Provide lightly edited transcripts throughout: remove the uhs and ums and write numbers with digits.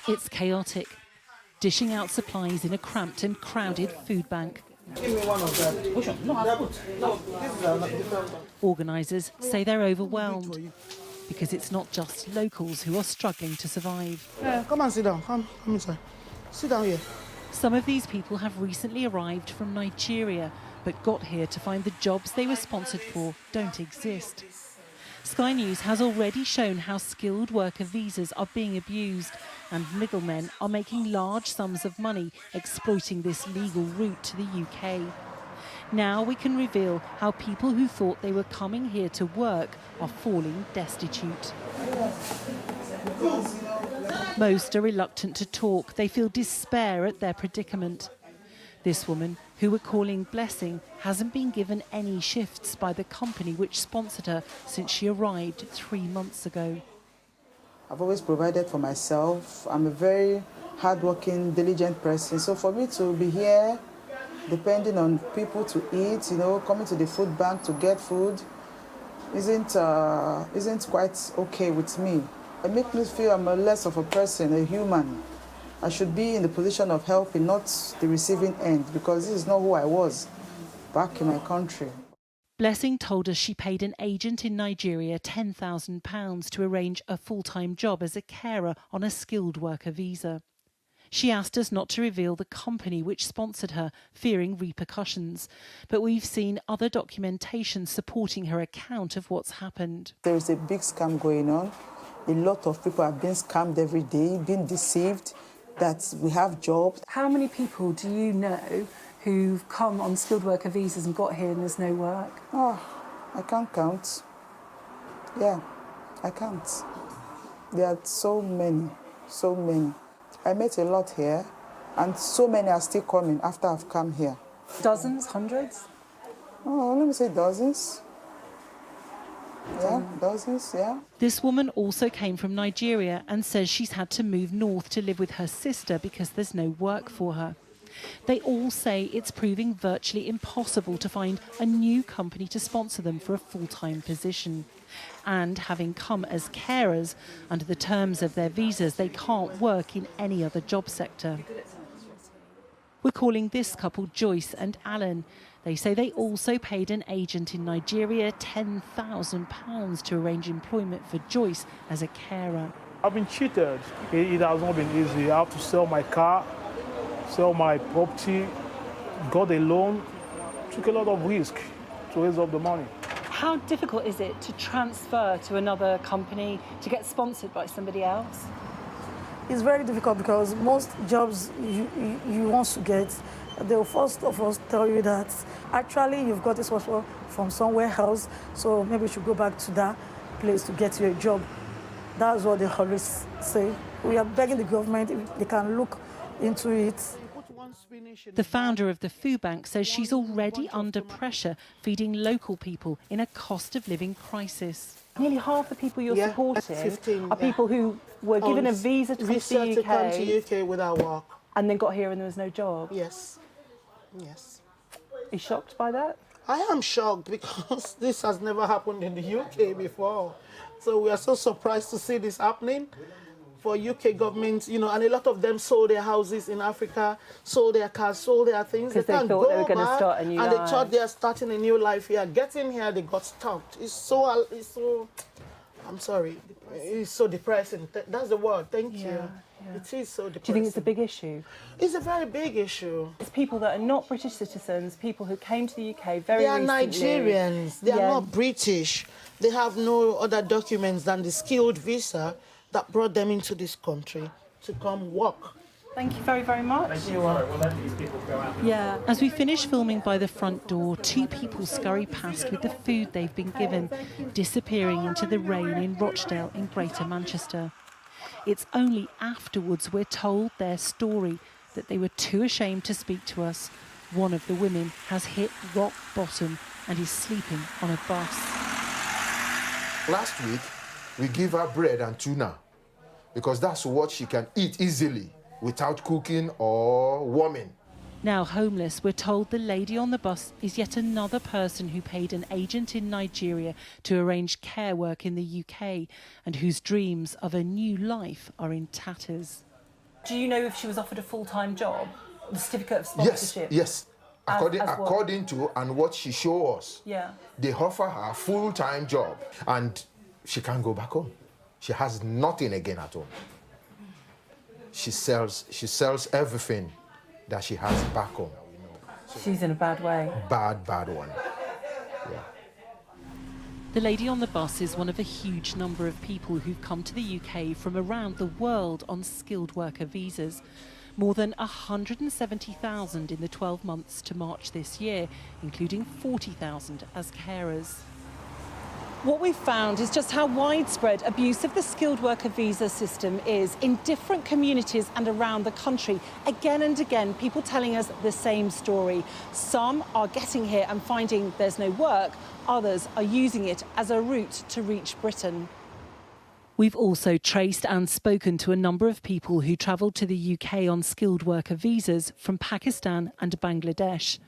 It's chaotic, dishing out supplies in a cramped and crowded food bank. Give me one of that. No, this is a different one. Organisers say they're overwhelmed because it's not just locals who are struggling to survive. Yeah, come and sit down. Come inside. Sit down here. Some of these people have recently arrived from Nigeria, but got here to find the jobs they were sponsored for don't exist. Sky News has already shown how skilled worker visas are being abused, and middlemen are making large sums of money exploiting this legal route to the UK. Now we can reveal how people who thought they were coming here to work are falling destitute. Most are reluctant to talk. They feel despair at their predicament. This woman, who we're calling Blessing, hasn't been given any shifts by the company which sponsored her since she arrived 3 months ago. I've always provided for myself. I'm a very hardworking, diligent person. So for me to be here, depending on people to eat, coming to the food bank to get food, isn't quite okay with me. It makes me feel I'm less of a person, a human. I should be in the position of helping, not the receiving end, because this is not who I was back in my country. Blessing told us she paid an agent in Nigeria £10,000 to arrange a full-time job as a carer on a skilled worker visa. She asked us not to reveal the company which sponsored her, fearing repercussions. But we've seen other documentation supporting her account of what's happened. There is a big scam going on. A lot of people are being scammed every day, being deceived that we have jobs. How many people do you know who've come on skilled worker visas and got here and there's no work? Oh, I can't count. Yeah, I can't. There are so many. I met a lot here, and so many are still coming after I've come here. Dozens, hundreds? Oh, let me say dozens. Yeah, dozens, yeah. This woman also came from Nigeria and says she's had to move north to live with her sister because there's no work for her. They all say it's proving virtually impossible to find a new company to sponsor them for a full-time position. And having come as carers, under the terms of their visas, they can't work in any other job sector. We're calling this couple Joyce and Alan. They say they also paid an agent in Nigeria £10,000 to arrange employment for Joyce as a carer. I've been cheated. It has not been easy. I have to sell my car, sell my property, got a loan, took a lot of risk to raise up the money. How difficult is it to transfer to another company, to get sponsored by somebody else? It's very difficult because most jobs you want to get, they'll first of all tell you that actually you've got this sponsor from somewhere else, so maybe you should go back to that place to get your job. That's what they always say. We are begging the government if they can look into it. The founder of the food bank says she's already under pressure feeding local people in a cost of living crisis. Nearly half the people you're supporting 15, are people who were given a visa to come to the UK, to UK without work. and then got here and there was no job. Yes. Are you shocked by that? I am shocked because this has never happened in the UK before. So we are so surprised to see this happening for UK government, and a lot of them sold their houses in Africa, sold their cars, sold their things. Because they thought they were going to start a new life. And they thought they are starting a new life here. Getting here, they got stopped. It's so, I'm sorry, it's so depressing. That's the word, thank you. Yeah. It is so depressing. Do you think it's a big issue? It's a very big issue. It's people that are not British citizens, people who came to the UK very They are recently. Nigerians. They are not British. They have no other documents than the skilled visa that brought them into this country to come work. Thank you very, very much. Thank you. We'll let these people go out. Yeah. As we finish filming by the front door, 2 people scurry past with the food they've been given, disappearing into the rain in Rochdale in Greater Manchester. It's only afterwards we're told their story, that they were too ashamed to speak to us. One of the women has hit rock bottom and is sleeping on a bus. Last week, we give her bread and tuna because that's what she can eat easily without cooking or warming. Now homeless, we're told the lady on the bus is yet another person who paid an agent in Nigeria to arrange care work in the UK and whose dreams of a new life are in tatters. Do you know if she was offered a full-time job? The certificate of Yes, sponsorship? yes. As what? According to and what she showed us, Yeah. they offer her a full-time job and she can't go back home. She has nothing again at home. She sells everything that she has back home. She's in a bad way. Bad one. Yeah. The lady on the bus is one of a huge number of people who've come to the UK from around the world on skilled worker visas. More than 170,000 in the 12 months to March this year, including 40,000 as carers. What we've found is just how widespread abuse of the skilled worker visa system is in different communities and around the country. Again and again, people telling us the same story. Some are getting here and finding there's no work. Others are using it as a route to reach Britain. We've also traced and spoken to a number of people who travelled to the UK on skilled worker visas from Pakistan and Bangladesh.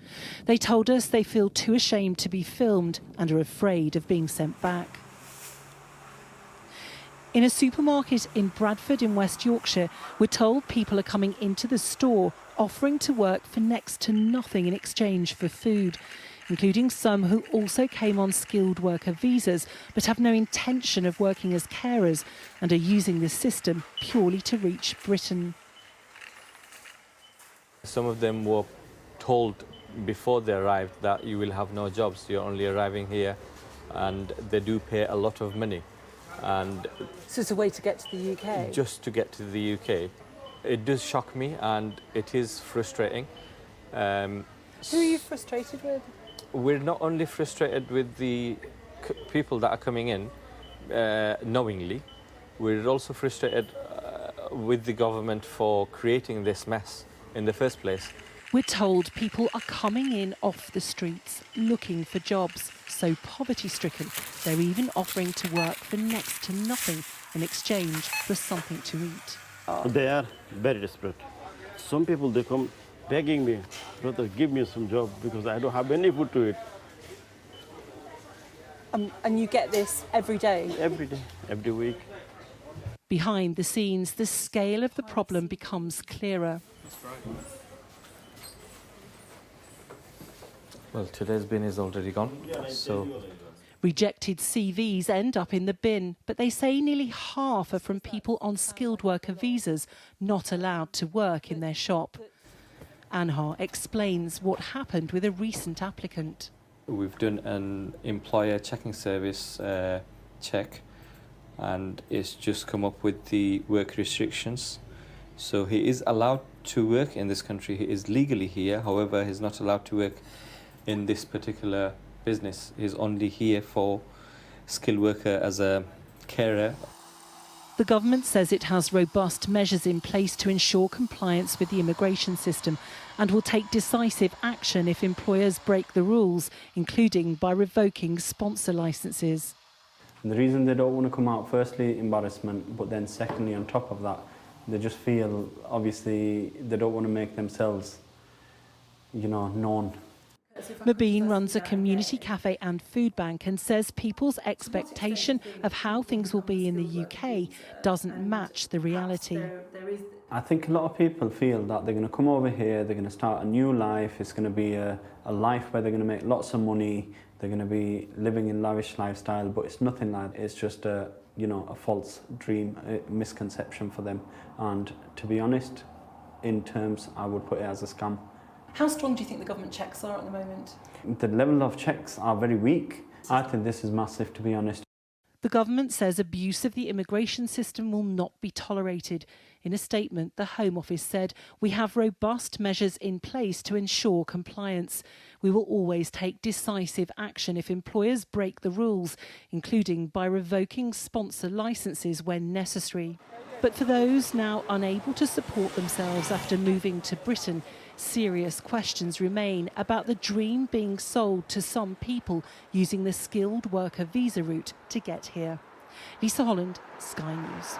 They told us they feel too ashamed to be filmed and are afraid of being sent back. In a supermarket in Bradford in West Yorkshire, we're told people are coming into the store offering to work for next to nothing in exchange for food, including some who also came on skilled worker visas but have no intention of working as carers and are using the system purely to reach Britain. Some of them were told before they arrived that you will have no jobs, you're only arriving here, and they do pay a lot of money. And So it's a way to get to the UK? just to get to the UK. It does shock me and it is frustrating. Who are you frustrated with? We're not only frustrated with the people that are coming in knowingly, we're also frustrated with the government for creating this mess in the first place. We're told people are coming in off the streets looking for jobs, so poverty-stricken they're even offering to work for next to nothing in exchange for something to eat. They are very desperate. Some people, they come begging me, brother, give me some job because I don't have any food to eat. And you get this every day? Every day, every week. Behind the scenes, the scale of the problem becomes clearer. Well, today's bin is already gone, so... Rejected CVs end up in the bin, but they say nearly half are from people on skilled worker visas not allowed to work in their shop. Anhar explains what happened with a recent applicant. We've done an employer checking service check, and it's just come up with the work restrictions. So he is allowed to work in this country, he is legally here, however he's not allowed to work in this particular business. He's only here for skilled worker as a carer. The government says it has robust measures in place to ensure compliance with the immigration system and will take decisive action if employers break the rules, including by revoking sponsor licences. And the reason they don't want to come out, firstly, embarrassment, but then secondly, on top of that, they just feel, obviously, they don't want to make themselves, known. Mabeen runs a community cafe and food bank and says people's expectation of how things will be in the UK doesn't match the reality. I think a lot of people feel that they're going to come over here, they're going to start a new life, it's going to be a life where they're going to make lots of money, they're going to be living in lavish lifestyle, but it's nothing like that. It's just a false dream, a misconception for them. And to be honest, in terms, I would put it as a scam. How strong do you think the government checks are at the moment? The level of checks are very weak. I think this is massive, to be honest. The government says abuse of the immigration system will not be tolerated. In a statement, the Home Office said, "We have robust measures in place to ensure compliance. We will always take decisive action if employers break the rules, including by revoking sponsor licences when necessary." But for those now unable to support themselves after moving to Britain, serious questions remain about the dream being sold to some people using the skilled worker visa route to get here. Lisa Holland, Sky News.